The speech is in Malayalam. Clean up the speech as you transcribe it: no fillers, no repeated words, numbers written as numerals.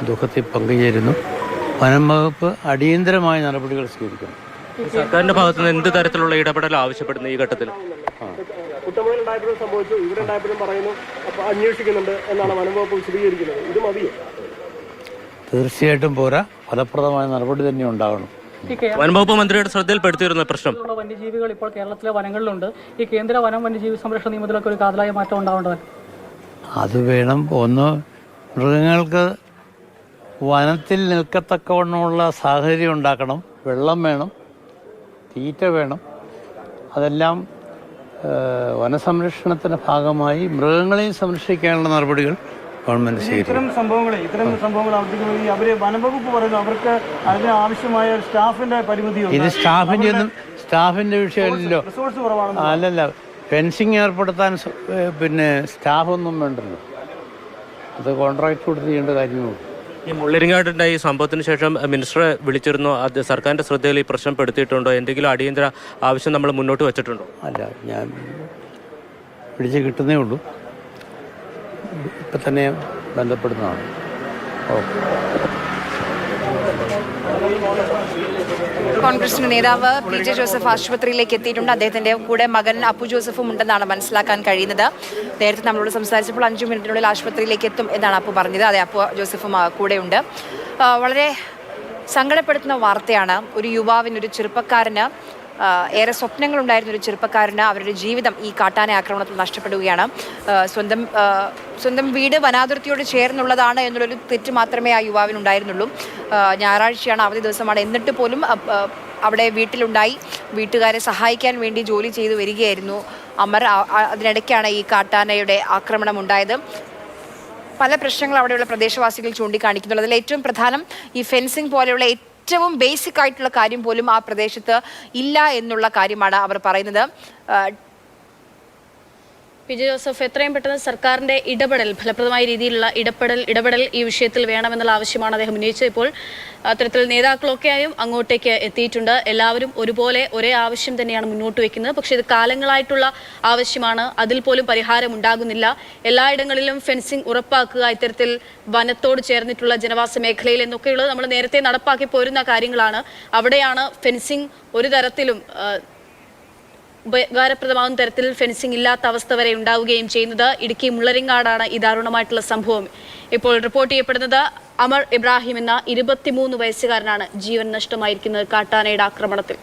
ദുഃഖത്തിൽ പങ്കുചേരുന്നു. വനം വകുപ്പ് അടിയന്തരമായ നടപടികൾ സ്വീകരിക്കണം. സർക്കാരിന്റെ ഭാഗത്ത് നിന്ന് എന്ത് തരത്തിലുള്ള ഇടപെടൽ ആവശ്യപ്പെടുന്നു ഈ ഘട്ടത്തിൽ? കുറ്റമുണ്ടായപ്പോഴും സംഭവിച്ചു, ഇവിടെ ഉണ്ടായപ്പോഴും പറയുന്നു അന്വേഷിക്കുന്നുണ്ട് എന്നാണ് വനം വകുപ്പ് വിശദീകരിക്കുന്നത്. ഇത് മതിയോ? തീർച്ചയായിട്ടും പോരാ, ഫലപ്രദമായ നടപടി തന്നെ ഉണ്ടാകണം. വനംവകുപ്പ് മന്ത്രിയുടെ ശ്രദ്ധയിൽപ്പെടുത്തിയിരുന്ന പ്രശ്നം വന്യജീവികൾ ഇപ്പോൾ കേരളത്തിലെ വനങ്ങളിലുണ്ട്. ഈ കേന്ദ്ര വനം വന്യജീവി സംരക്ഷണ നിയമത്തിലൊക്കെ ഒരു കാതലായ മാറ്റം ഉണ്ടാവേണ്ടത് അത് വേണം. ഒന്ന്, മൃഗങ്ങൾക്ക് വനത്തിൽ നിൽക്കത്തക്കവണ്ണമുള്ള സാഹചര്യം ഉണ്ടാക്കണം. വെള്ളം വേണം, തീറ്റ വേണം. അതെല്ലാം വനസംരക്ഷണത്തിൻ്റെ ഭാഗമായി മൃഗങ്ങളെയും സംരക്ഷിക്കാനുള്ള നടപടികൾ ഗവൺമെന്റ് സ്വീകരിക്കും. ഇത്തരം സംഭവങ്ങൾ അവര് വനംവകുപ്പ് പറയുന്നു അവർക്ക് അതിന് ആവശ്യമായ സ്റ്റാഫിന്റെ പരിമിതി. ഇത് സ്റ്റാഫിന്റെ വിഷയമല്ലോ. റിസോഴ്സ് കുറവാണ്. അല്ലല്ല, ഫെൻസിങ് ഏർപ്പെടുത്താൻ പിന്നെ സ്റ്റാഫൊന്നും വേണ്ടല്ലോ. അത് കോൺട്രാക്ട് കൊടുത്ത് ചെയ്യേണ്ട കാര്യമുള്ളൂ. ഈ മുള്ളിരിങ്ങാടുണ്ടായ ഈ സംഭവത്തിന് ശേഷം മിനിസ്റ്ററെ വിളിച്ചിരുന്നു. അത് സർക്കാരിന്റെ ശ്രദ്ധയിൽ ഈ പ്രശ്നം പെടുത്തിയിട്ടുണ്ടോ? എന്തെങ്കിലും അടിയന്തര ആവശ്യം നമ്മൾ മുന്നോട്ട് വെച്ചിട്ടുണ്ടോ? അല്ല, ഞാൻ പിടിച്ച് കിട്ടുന്നേ ഉള്ളൂ. ഇപ്പം തന്നെ ബന്ധപ്പെടുന്നതാണ്. കോൺഗ്രസിന്റെ നേതാവ് പി ജെ ജോസഫ് ആശുപത്രിയിലേക്ക് എത്തിയിട്ടുണ്ട്. അദ്ദേഹത്തിന്റെ കൂടെ മകൻ അപ്പു ജോസഫും ഉണ്ടെന്നാണ് മനസ്സിലാക്കാൻ കഴിയുന്നത്. നേരത്തെ നമ്മളോട് സംസാരിച്ചപ്പോൾ 5 മിനിറ്റിനുള്ളിൽ ആശുപത്രിയിലേക്ക് എത്തും എന്നാണ് അപ്പു പറഞ്ഞത്. അതെ, അപ്പു ജോസഫും കൂടെയുണ്ട്. വളരെ സങ്കടപ്പെടുത്തുന്ന വാർത്തയാണ്. ഒരു യുവാവിന്, ഒരു ചെറുപ്പക്കാരന്, ഏറെ സ്വപ്നങ്ങളുണ്ടായിരുന്ന ഒരു ചെറുപ്പക്കാരന് അവരുടെ ജീവിതം ഈ കാട്ടാന ആക്രമണത്തിൽ നഷ്ടപ്പെടുകയാണ്. സ്വന്തം വീട് വനാതിർത്തിയോട് ചേർന്നുള്ളതാണ് എന്നുള്ളൊരു തെറ്റ് മാത്രമേ ആ യുവാവിനുണ്ടായിരുന്നുള്ളൂ. ഞായറാഴ്ചയാണ്, അവധി ദിവസമാണ്. എന്നിട്ട് പോലും അവിടെ വീട്ടിലുണ്ടായി. വീട്ടുകാരെ സഹായിക്കാൻ വേണ്ടി ജോലി ചെയ്തു വരികയായിരുന്നു അമർ. അതിനിടയ്ക്കാണ് ഈ കാട്ടാനയുടെ ആക്രമണം ഉണ്ടായത്. പല പ്രശ്നങ്ങൾ അവിടെയുള്ള പ്രദേശവാസികൾ ചൂണ്ടിക്കാണിക്കുന്നുള്ളൂ. അതിൽ ഏറ്റവും പ്രധാനം ഈ ഫെൻസിങ് പോലെയുള്ള ഏറ്റവും ബേസിക് ആയിട്ടുള്ള കാര്യം പോലും ആ പ്രദേശത്ത് ഇല്ല എന്നുള്ള കാര്യമാണ് അവർ പറയുന്നത്. പി ജെ ജോസഫ്, എത്രയും പെട്ടെന്ന് സർക്കാരിന്റെ ഇടപെടൽ, ഫലപ്രദമായ രീതിയിലുള്ള ഇടപെടൽ ഈ വിഷയത്തിൽ വേണമെന്നുള്ള ആവശ്യമാണ് അദ്ദേഹം ഉന്നയിച്ചത്. ഇപ്പോൾ അത്തരത്തിൽ നേതാക്കളൊക്കെയായും അങ്ങോട്ടേക്ക് എത്തിയിട്ടുണ്ട്. എല്ലാവരും ഒരുപോലെ ഒരേ ആവശ്യം തന്നെയാണ് മുന്നോട്ട് വെക്കുന്നത്. പക്ഷേ ഇത് കാലങ്ങളായിട്ടുള്ള ആവശ്യമാണ്. അതിൽ പോലും പരിഹാരം ഉണ്ടാകുന്നില്ല. എല്ലായിടങ്ങളിലും ഫെൻസിങ് ഉറപ്പാക്കുക, ഇത്തരത്തിൽ വനത്തോട് ചേർന്നിട്ടുള്ള ജനവാസ മേഖലയിൽ എന്നൊക്കെയുള്ളത് നമ്മൾ നേരത്തെ നടപ്പാക്കി പോരുന്ന കാര്യങ്ങളാണ്. അവിടെയാണ് ഫെൻസിങ് ഒരു തരത്തിലും ഉപകാരപ്രദമാകുന്ന തരത്തിൽ ഫെൻസിംഗ് ഇല്ലാത്ത അവസ്ഥ വരെ ഉണ്ടാവുകയും ചെയ്യുന്നത്. ഇടുക്കി മുള്ളരിങ്ങാടാണ് ഈ ദാരുണമായിട്ടുള്ള സംഭവം ഇപ്പോൾ റിപ്പോർട്ട് ചെയ്യപ്പെടുന്നത്. അമർ ഇബ്രാഹിം എന്ന 23 വയസ്സുകാരനാണ് ജീവൻ നഷ്ടമായിരിക്കുന്നത് കാട്ടാനയുടെ ആക്രമണത്തിൽ.